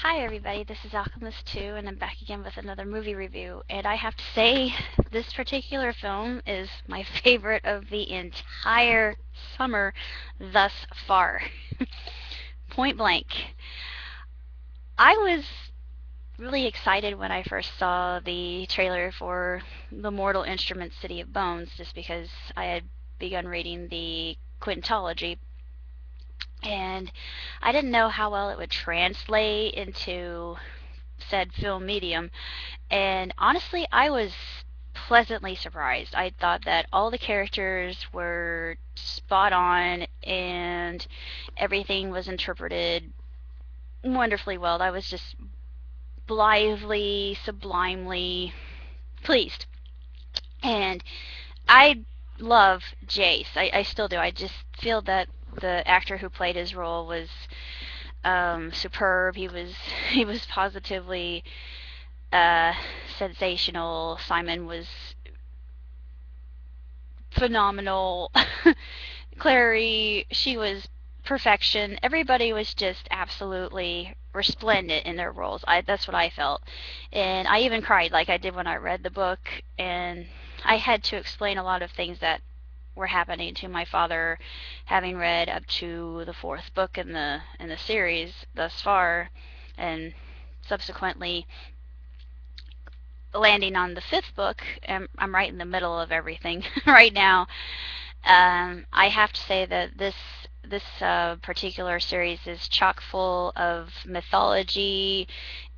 Hi everybody, this is Alchemist2 and I'm back again with another movie review. And I have to say, this particular film is my favorite of the entire summer thus far. Point blank. I was really excited when I first saw the trailer for The Mortal Instrument City of Bones, just because I had begun reading the Quintology and I didn't know how well it would translate into said film medium. And honestly, I was pleasantly surprised. I thought that all the characters were spot on and everything was interpreted wonderfully well. I was just blithely, sublimely pleased. And I love Jace. I still do. I just feel that the actor who played his role was superb. He was positively uh, sensational. Simon was phenomenal. Clary, she was perfection. Everybody was just absolutely resplendent in their roles. That's what I felt, and I even cried like I did when I read the book. And I had to explain a lot of things that were happening to my father, having read up to the fourth book in the series thus far, and subsequently landing on the fifth book. I'm right in the middle of everything right now. I have to say that this particular series is chock full of mythology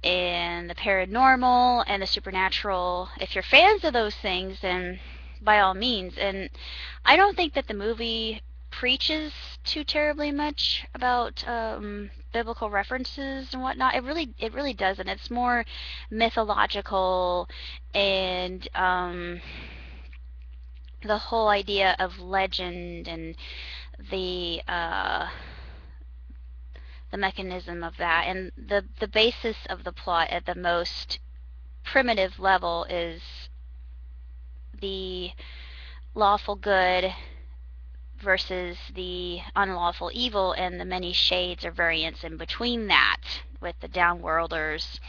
and the paranormal and the supernatural. If you're fans of those things, then by all means. And I don't think that the movie preaches too terribly much about biblical references and whatnot. It really doesn't. It's more mythological and the whole idea of legend and the uh, the mechanism of that, and the basis of the plot at the most primitive level is the lawful good versus the unlawful evil, and the many shades or variants in between that, with the downworlders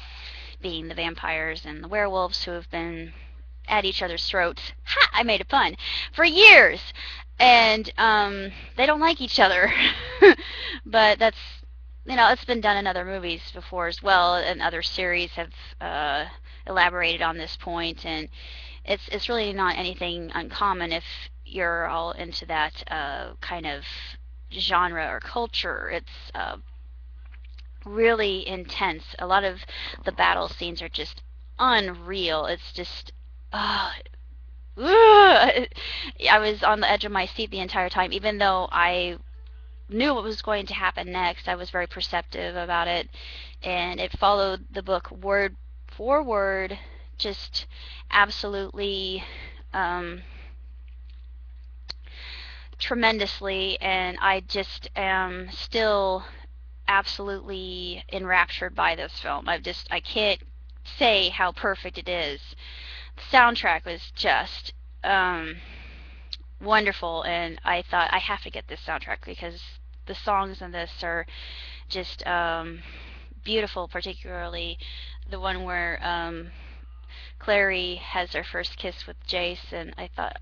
being the vampires and the werewolves who have been at each other's throats. Ha! I made a pun for years, and they don't like each other. But that's, it's been done in other movies before as well, and other series have elaborated on this point, and it's really not anything uncommon if you're all into that kind of genre or culture. It's really intense. A lot of the battle scenes are just unreal. It's just, uh, I was on the edge of my seat the entire time, even though I knew what was going to happen next. I was very perceptive about it, and it followed the book word for word, just absolutely tremendously, and I just am still absolutely enraptured by this film. I can't say how perfect it is. The soundtrack was just wonderful, and I thought I have to get this soundtrack because the songs in this are just beautiful, particularly the one where Clary has her first kiss with Jace, and I thought,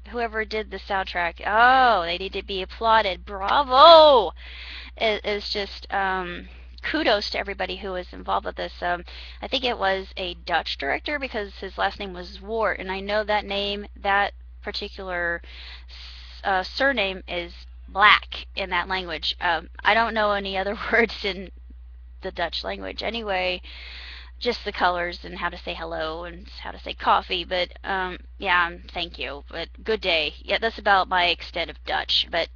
whoever did the soundtrack, oh, they need to be applauded. Bravo! It's just kudos to everybody who was involved with this. I think it was a Dutch director because his last name was Wart, and I know that name, that particular surname is black in that language. I don't know any other words in the Dutch language anyway, just the colors and how to say hello and how to say coffee. But yeah, thank you, but good day. Yeah, that's about my extent of Dutch, but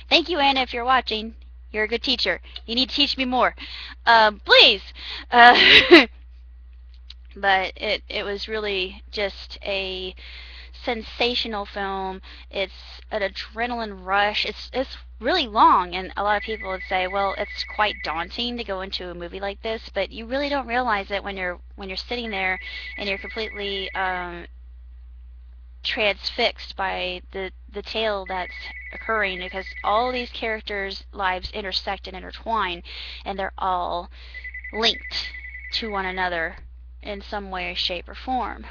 thank you, Anna, if you're watching. You're a good teacher. You need to teach me more, please. But it was really just a sensational film. It's an adrenaline rush. It's really long, and a lot of people would say, well, it's quite daunting to go into a movie like this, but you really don't realize it when you're sitting there and you're completely transfixed by the tale that's occurring, because all these characters' lives intersect and intertwine, and they're all linked to one another in some way, shape, or form.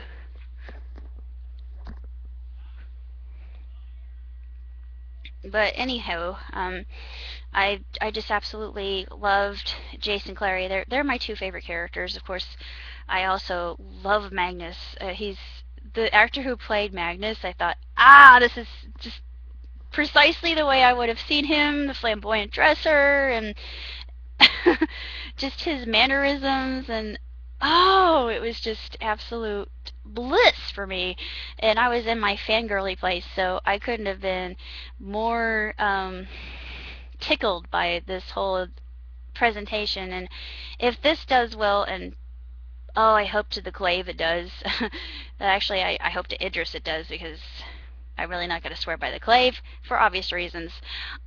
But anyhow, I just absolutely loved Jace and Clary. They're my two favorite characters. Of course, I also love Magnus. He's the actor who played Magnus. I thought, this is just precisely the way I would have seen him, the flamboyant dresser, and just his mannerisms, and it was just absolute bliss for me. And I was in my fangirly place, so I couldn't have been more tickled by this whole presentation. And if this does well, and I hope to the glaive it does. Actually, I hope to Idris it does, because I'm really not going to swear by the glaive for obvious reasons.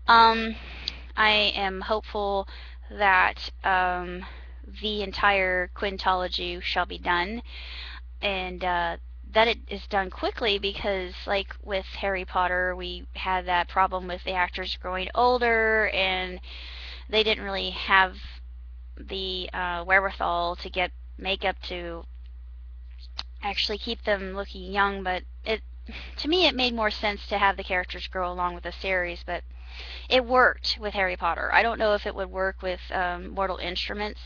I am hopeful that the entire quintology shall be done, and that it is done quickly, because like with Harry Potter, we had that problem with the actors growing older, and they didn't really have the wherewithal to get makeup to actually keep them looking young. But to me, it made more sense to have the characters grow along with the series, but it worked with Harry Potter. I don't know if it would work with Mortal Instruments.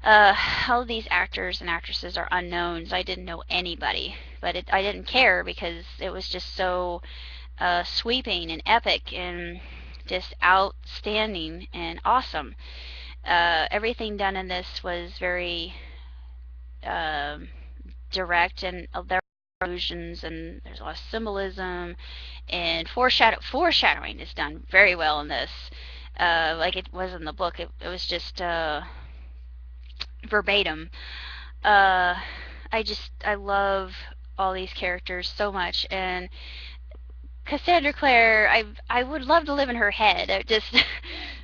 All of these actors and actresses are unknowns. I didn't know anybody, but I didn't care, because it was just so sweeping and epic and just outstanding and awesome. Everything done in this was very direct, and there are illusions, and there's a lot of symbolism, and foreshadowing is done very well in this. Like it was in the book, it was just verbatim. I love all these characters so much, and Cassandra Clare, I would love to live in her head.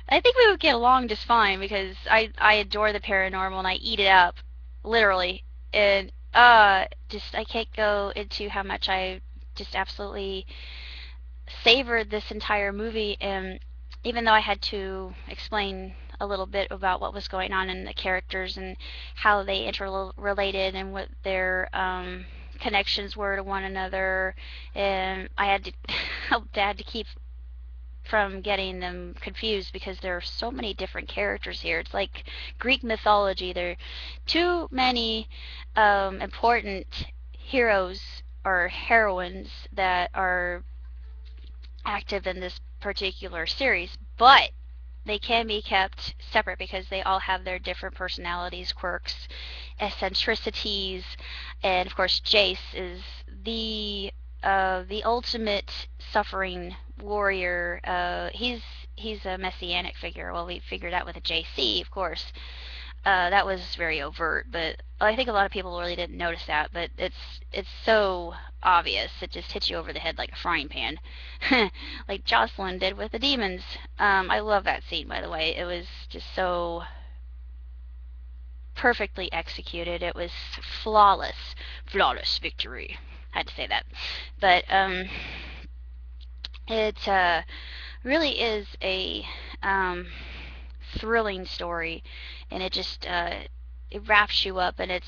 I think we would get along just fine, because I adore the paranormal, and I eat it up, literally. And I can't go into how much I just absolutely savored this entire movie. And even though I had to explain a little bit about what was going on in the characters and how they interrelated and what their connections were to one another, and I had to help Dad to keep from getting them confused, because there are so many different characters here. It's like Greek mythology. There are too many important heroes or heroines that are active in this particular series, but they can be kept separate, because they all have their different personalities, quirks, eccentricities, and of course Jace is the ultimate suffering warrior. He's a messianic figure. Well, we figured out with a JC, of course. That was very overt, but I think a lot of people really didn't notice that. But it's so obvious. It just hits you over the head like a frying pan, like Jocelyn did with the demons. I love that scene, by the way. It was just so perfectly executed. It was flawless victory. I had to say that, but it really is a thrilling story, and it just it wraps you up in its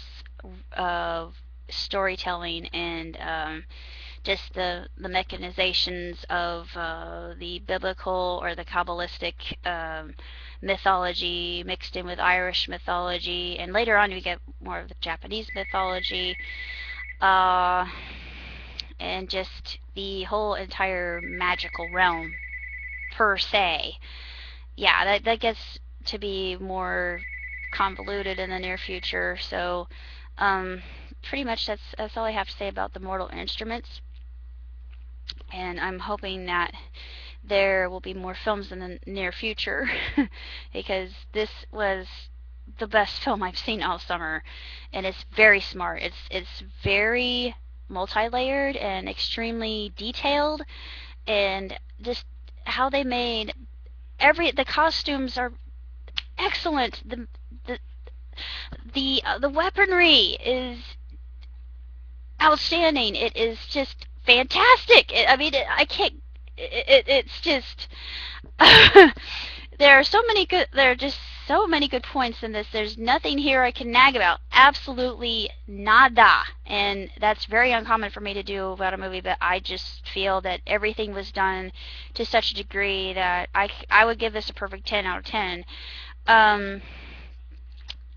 storytelling, and just the mechanizations of the biblical or the Kabbalistic mythology mixed in with Irish mythology, and later on we get more of the Japanese mythology, and just the whole entire magical realm per se. Yeah, that gets to be more convoluted in the near future. So pretty much that's all I have to say about the Mortal Instruments, and I'm hoping that there will be more films in the near future because this was the best film I've seen all summer, and it's very smart. It's very multi-layered and extremely detailed, and just how they made the costumes are excellent. The weaponry is outstanding. It is just fantastic. I mean, I can't. It's just there are just so many good points in this. There's nothing here I can nag about. Absolutely nada. And that's very uncommon for me to do about a movie, but I just feel that everything was done to such a degree that I would give this a perfect 10 out of 10. Um,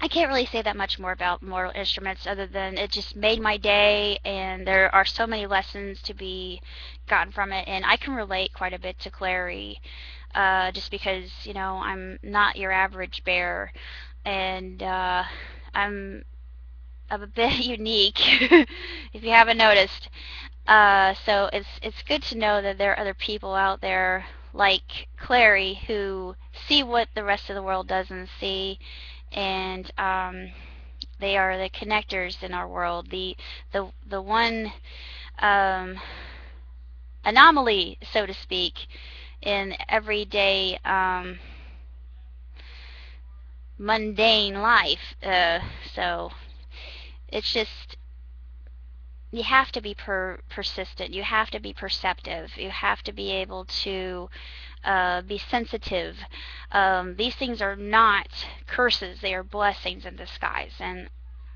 I can't really say that much more about Mortal Instruments other than it just made my day, and there are so many lessons to be gotten from it, and I can relate quite a bit to Clary, just because, I'm not your average bear, and I'm, I'm a bit unique, if you haven't noticed. So it's good to know that there are other people out there like Clary who see what the rest of the world doesn't see, and they are the connectors in our world. The one um, anomaly, so to speak, in everyday mundane life. So it's just you have to be persistent. You have to be perceptive. You have to be able to be sensitive. These things are not curses; they are blessings in disguise, and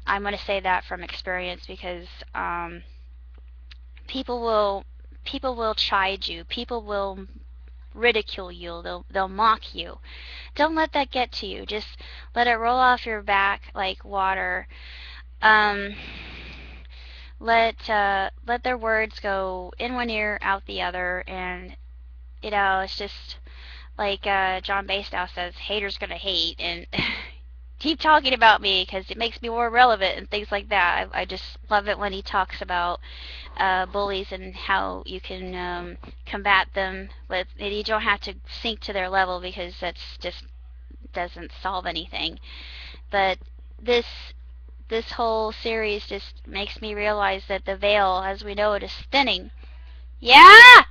I'm going to say that from experience because people will people will chide you. People will ridicule you. They'll mock you. Don't let that get to you. Just let it roll off your back like water. Um, let their words go in one ear, out the other, and it's just like John Bastow says, haters gonna hate, and keep talking about me because it makes me more relevant and things like that. I just love it when he talks about bullies and how you can combat them with, and you don't have to sink to their level because that's just doesn't solve anything. But this this whole series just makes me realize that the veil, as we know it, is thinning. Yeah!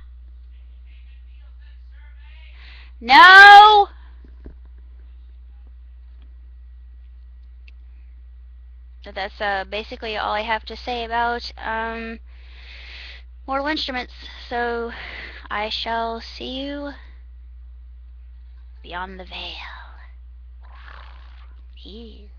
No! So that's basically all I have to say about Mortal Instruments. So I shall see you beyond the veil. Peace.